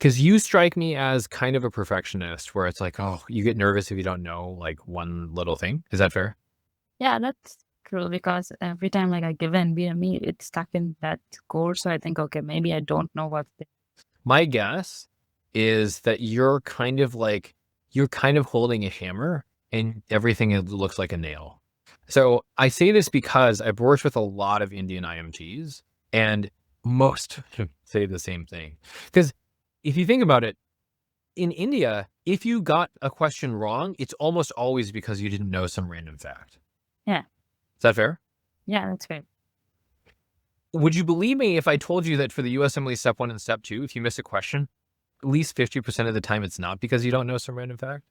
Because you strike me as kind of a perfectionist where it's like, oh, you get nervous if you don't know like one little thing. Is that fair? Yeah, that's true because every time like I give NBME, it's stuck in that course. So I think, okay, maybe I don't know what's there. My guess is that you're kind of holding a hammer and everything looks like a nail. So I say this because I've worked with a lot of Indian IMGs and most say the same thing. Because if you think about it, in India, if you got a question wrong, it's almost always because you didn't know some random fact. Yeah. Is that fair? Yeah, that's fair. Would you believe me if I told you that for the USMLE Step 1 and Step 2, if you miss a question, at least 50% of the time it's not because you don't know some random fact?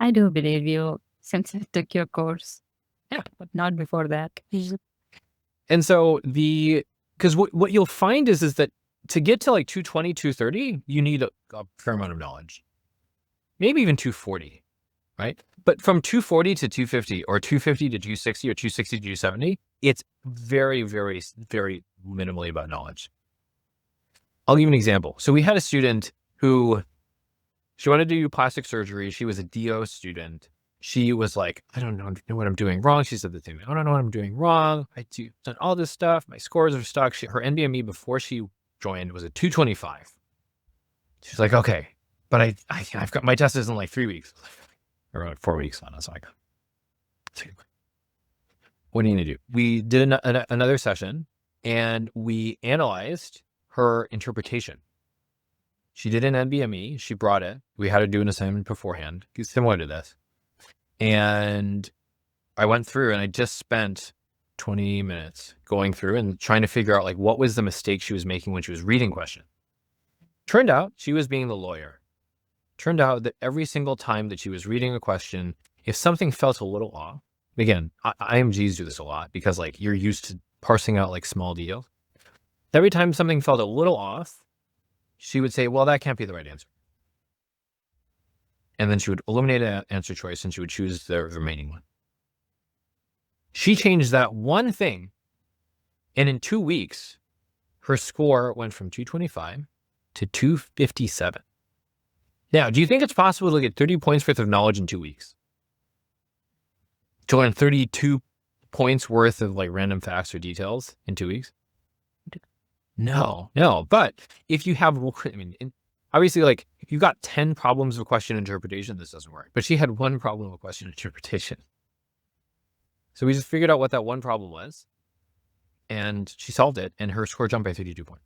I do believe you since I took your course. Yeah, but not before that. And so because what you'll find is that to get to like 220, 230, you need a fair amount of knowledge, maybe even 240, right? But from 240 to 250 or 250 to 260 or 260 to 270, it's very, very, very minimally about knowledge. I'll give you an example. So we had a student who, she wanted to do plastic surgery. She was a DO student. She was like, I don't know what I'm doing wrong. She said the same thing. I don't know what I'm doing wrong. Done all this stuff. My scores are stuck. Her NBME before she joined was a 225. She's like, okay, but I've got my test is in like 3 weeks or like 4 weeks on us. So what do you need to do? We did another session and we analyzed her interpretation. She did an NBME. She brought it. We had to do an assignment beforehand, similar to this. And I went through and I just spent 20 minutes going through and trying to figure out like what was the mistake she was making when she was reading question. Turned out she was being the lawyer. Turned out that every single time that she was reading a question, if something felt a little off, again, IMGs do this a lot because like you're used to parsing out like small deals. Every time something felt a little off, she would say, well, that can't be the right answer. And then she would eliminate an answer choice and she would choose the remaining one. She changed that one thing. And in 2 weeks, her score went from 225 to 257. Now, do you think it's possible to get 30 points worth of knowledge in 2 weeks? To learn 32 points worth of like random facts or details in 2 weeks? No. But if you have, obviously, like if you've got 10 problems of question interpretation, this doesn't work. But she had one problem of question interpretation. So we just figured out what that one problem was and she solved it and her score jumped by 32 points.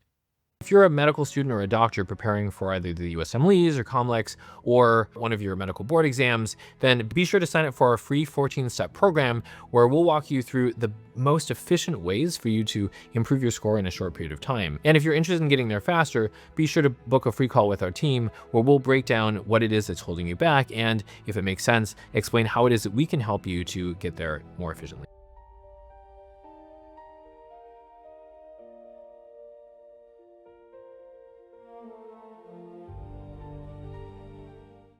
If you're a medical student or a doctor preparing for either the USMLEs or COMLEX or one of your medical board exams, then be sure to sign up for our free 14-step program where we'll walk you through the most efficient ways for you to improve your score in a short period of time. And if you're interested in getting there faster, be sure to book a free call with our team where we'll break down what it is that's holding you back and, if it makes sense, explain how it is that we can help you to get there more efficiently.